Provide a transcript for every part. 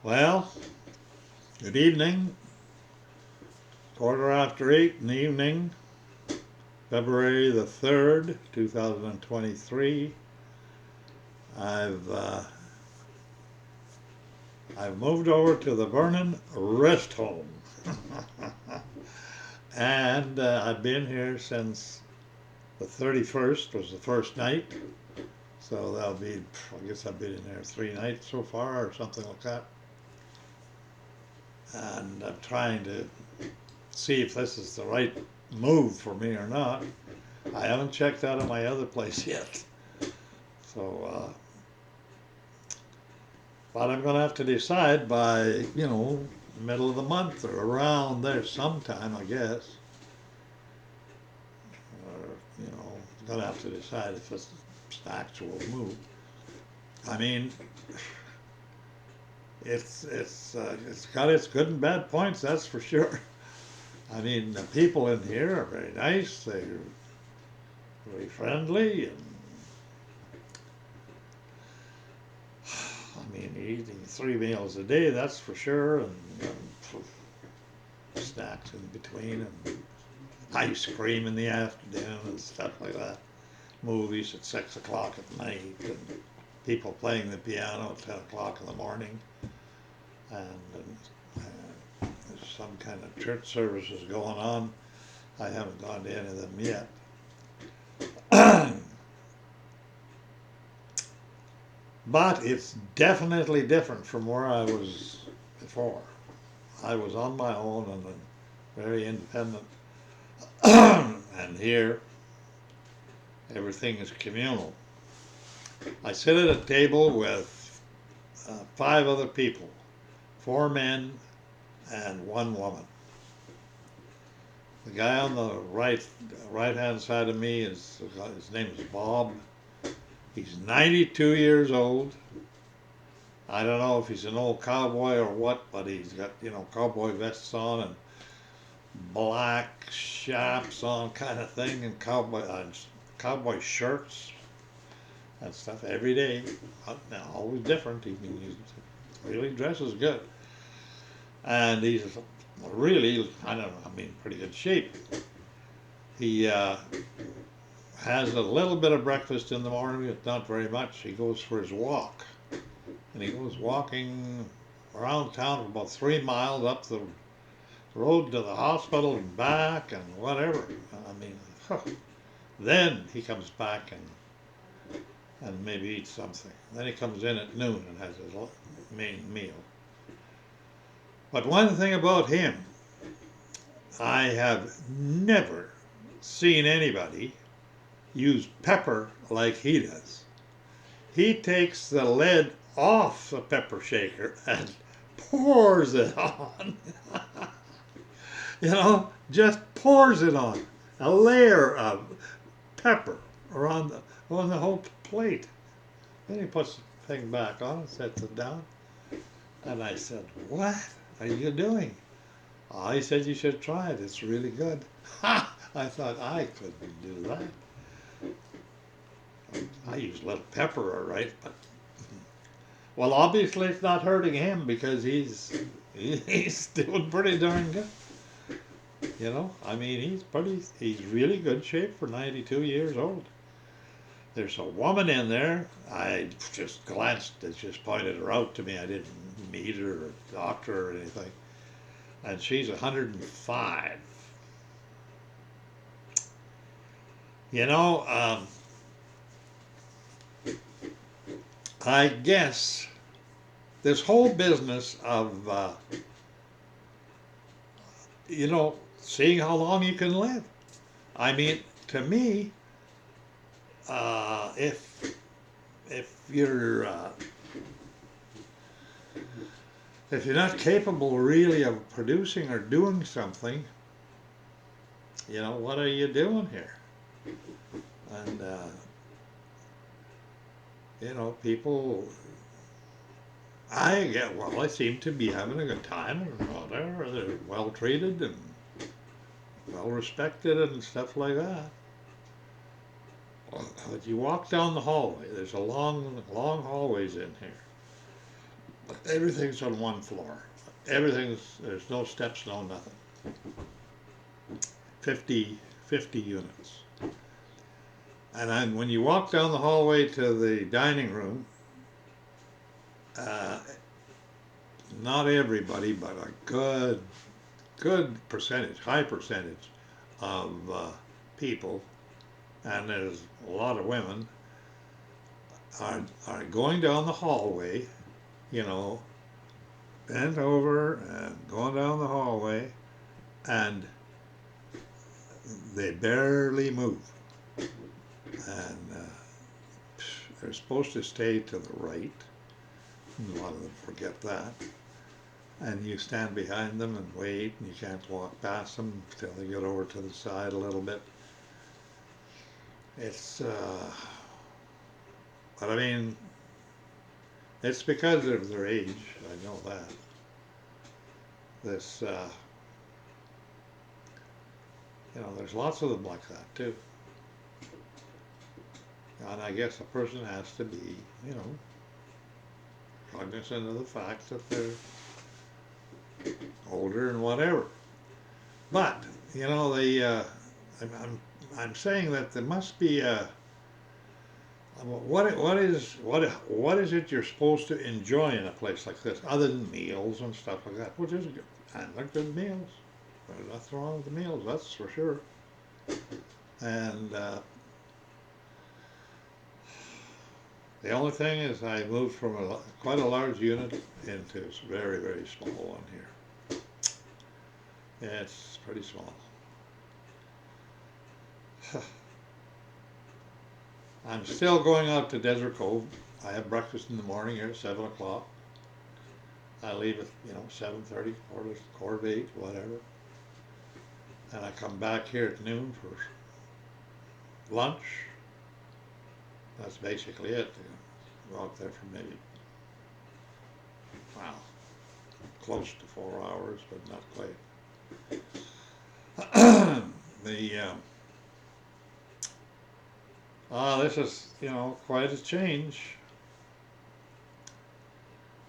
Well, good evening. Quarter after 8 in the evening, February the 3rd, 2023. I've uh, I've moved over to the Vernon Rest Home, and I've been here since the 31st was the first night. So that'll be, I guess I've been in there 3 nights so far, or something like that. And I'm trying to see if this is the right move for me or not. I haven't checked out of my other place yet. So, but I'm going to have to decide by, middle of the month or around there sometime, I guess. Or, I'm going to have to decide if it's an actual move. I mean, it's got its good and bad points, that's for sure. I mean, the people in here are very nice. They're very friendly, and I mean, eating 3 meals a day, that's for sure, and snacks in between, and ice cream in the afternoon, and stuff like that. Movies at 6 o'clock at night, and people playing the piano at 10 o'clock in the morning, and there's some kind of church services going on. I haven't gone to any of them yet. But it's definitely different from where I was before. I was on my own and very independent. And here, everything is communal. I sit at a table with 5 other people, 4 men and 1 woman. The guy on the right hand side of me his name is Bob. He's 92 years old. I don't know if he's an old cowboy or what, but he's got, cowboy vests on and black chaps on kind of thing, and cowboy shirts and stuff every day. Now, always different. He really dresses good. And he's really, I don't know, pretty good shape. He has a little bit of breakfast in the morning, but not very much. He goes for his walk. And he goes walking around town for about 3 miles up the road to the hospital and back and whatever. Then he comes back and maybe eats something. Then he comes in at noon and has his main meal. But one thing about him, I have never seen anybody use pepper like he does. He takes the lid off the pepper shaker and pours it on. Just pours it on. A layer of pepper on the whole plate. Then he puts the thing back on and sets it down. And I said, "What are you doing?" "Oh," he said, "you should try it. It's really good." Ha! I thought I couldn't do that. I use a little pepper, all right, but well, obviously it's not hurting him because he's doing pretty darn good. He's really good shape for 92 years old. There's a woman in there. I just glanced, it just pointed her out to me. I didn't meet her or talk to her or anything. And she's 105. I guess this whole business of, seeing how long you can live. To me, if you're not capable really of producing or doing something, what are you doing here? And people, I seem to be having a good time or whatever. They're well treated and well respected and stuff like that. But you walk down the hallway, there's a long hallways in here. Everything's on one floor. There's no steps, no nothing. 50 units. And then when you walk down the hallway to the dining room, uh, not everybody, but a good percentage, high percentage of people, and there's a lot of women, are going down the hallway, you know, bent over and going down the hallway, and they barely move. And they're supposed to stay to the right. A lot of them forget that. And you stand behind them and wait, and you can't walk past them until they get over to the side a little bit. It's, but I mean, it's because of their age, I know that. This, you know, there's lots of them like that too. And I guess a person has to be, you know, cognizant of the fact that they're older and whatever. But you know, I'm saying that there must be a what is it you're supposed to enjoy in a place like this, other than meals and stuff like that? Which is good, and they're good meals. There's nothing wrong with the meals, that's for sure. And the only thing is, I moved from quite a large unit into a very, very small one here. Yeah, it's pretty small. I'm still going out to Desert Cove. I have breakfast in the morning here at 7 o'clock. I leave at, you know, 7:30, quarter to 8, whatever. And I come back here at noon for lunch. That's basically it. Go out there for maybe, wow, close to 4 hours, but not quite. This is, you know, quite a change.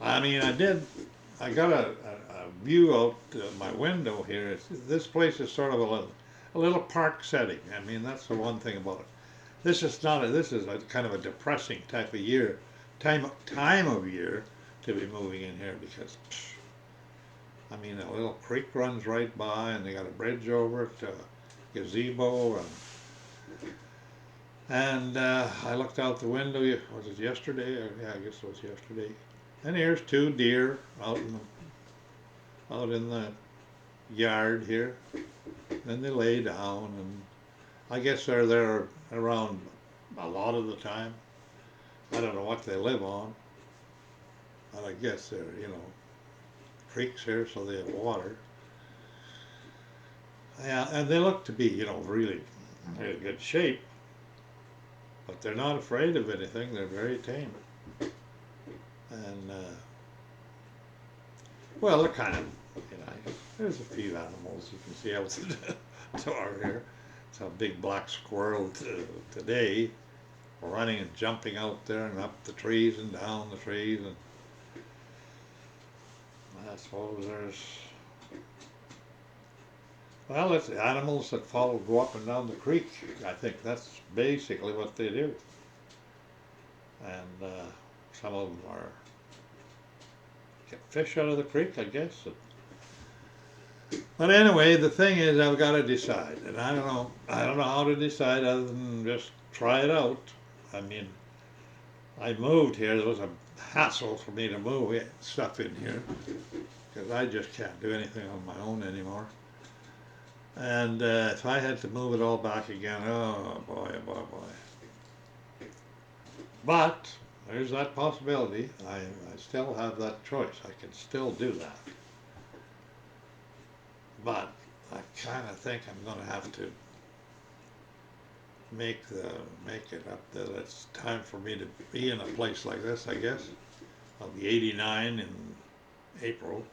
I mean, I got a view out my window here. This place is sort of a little park setting. I mean, that's the one thing about it. This is a kind of a depressing type of time of year to be moving in here, because, I mean, a little creek runs right by, and they got a bridge over it, gazebo, and I looked out the window. Was it yesterday? Yeah, I guess it was yesterday. And here's 2 deer out in the yard here. Then they lay down, and I guess they're there around a lot of the time. I don't know what they live on, but I guess they're, you know, creeks here, so they have water. Yeah, and they look to be, you know, really in good shape, but they're not afraid of anything. They're very tame. And, well, they're kind of, you know, there's a few animals you can see out the door here. It's a big black squirrel today, running and jumping out there and up the trees and down the trees, and I suppose it's animals that go up and down the creek. I think that's basically what they do. And some of them get fish out of the creek, I guess. But anyway, the thing is, I've got to decide, and I don't know how to decide other than just try it out. I mean, I moved here. There was a hassle for me to move stuff in here, because I just can't do anything on my own anymore. And if I had to move it all back again, oh boy, oh boy, oh boy. But there's that possibility. I still have that choice. I can still do that. But I kind of think I'm going to have to make it up that it's time for me to be in a place like this, I guess. I'll be 89 in April.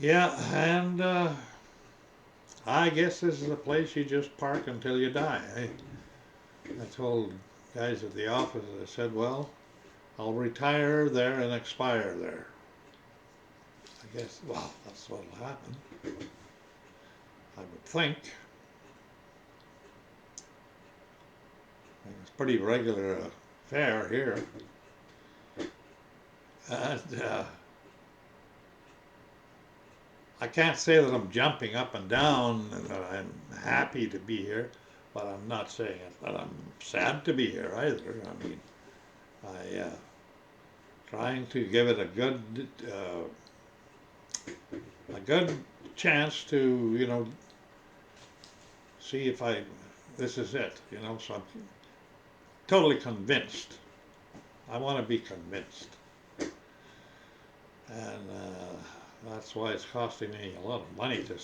Yeah, and I guess this is a place you just park until you die. I told guys at the office, I said, well, I'll retire there and expire there. I guess, well, that's what'll happen, I would think. It's pretty regular fare here. And I can't say that I'm jumping up and down and that I'm happy to be here, but I'm not saying that I'm sad to be here either. I mean, I trying to give it a good chance to, you know, see if this is it, you know, so I'm totally convinced. I want to be convinced. And that's why it's costing me a lot of money to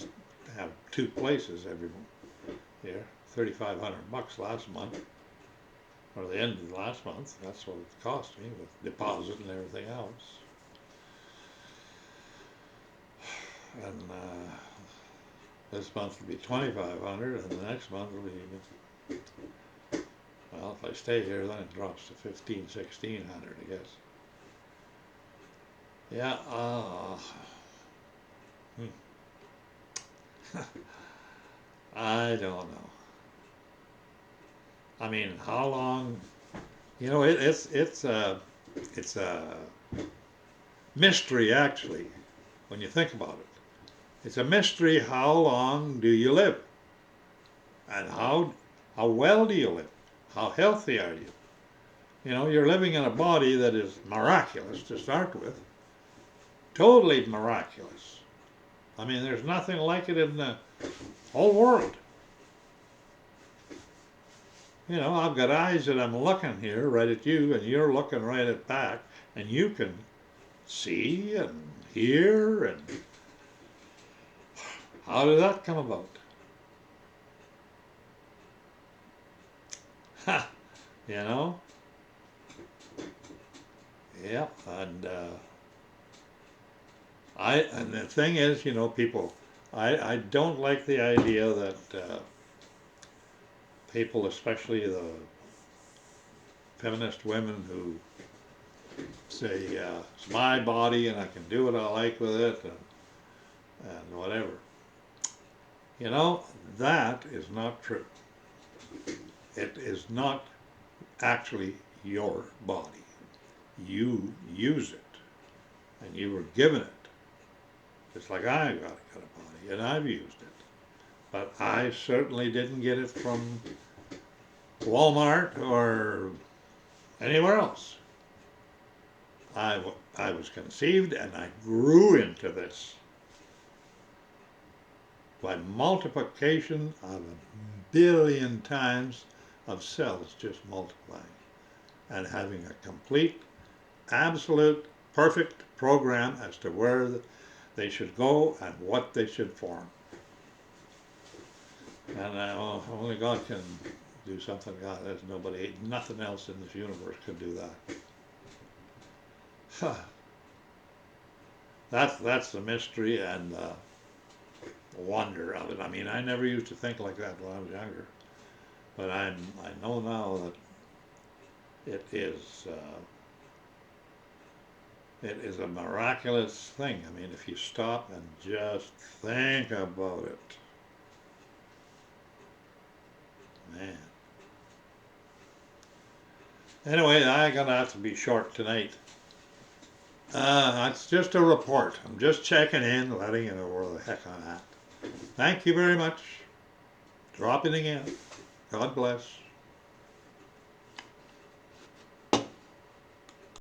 have two places every year. $3,500 last month, or the end of last month. That's what it cost me with deposit and everything else. And this month will be $2,500, and the next month will be, well, if I stay here, then it drops to $1,500, $1,600, I guess. Yeah. I don't know. I mean, how long? You know, it's a mystery actually, when you think about it. It's a mystery. How long do you live? And how well do you live? How healthy are you? You know, you're living in a body that is miraculous to start with. Totally miraculous. I mean, there's nothing like it in the whole world. You know, I've got eyes that I'm looking here right at you, and you're looking right at back, and you can see and hear, and how did that come about? Ha! You know? Yeah, and and the thing is, you know, people, I don't like the idea that people, especially the feminist women who say, it's my body and I can do what I like with it and whatever. You know, that is not true. It is not actually your body. You use it, and you were given it. Just like I got a body, and I've used it. But I certainly didn't get it from Walmart or anywhere else. I was conceived and I grew into this by multiplication of 1 billion times of cells just multiplying and having a complete, absolute, perfect program as to where they should go and what they should form. And only God can do something. God, there's nothing else in this universe could do that. That's the mystery and the wonder of it. I mean, I never used to think like that when I was younger, but I know now that it is a miraculous thing. I mean, if you stop and just think about it, man. Anyway, I'm gonna have to be short tonight. It's just a report. I'm just checking in, letting you know where the heck I'm at. Thank you very much. Dropping again. God bless.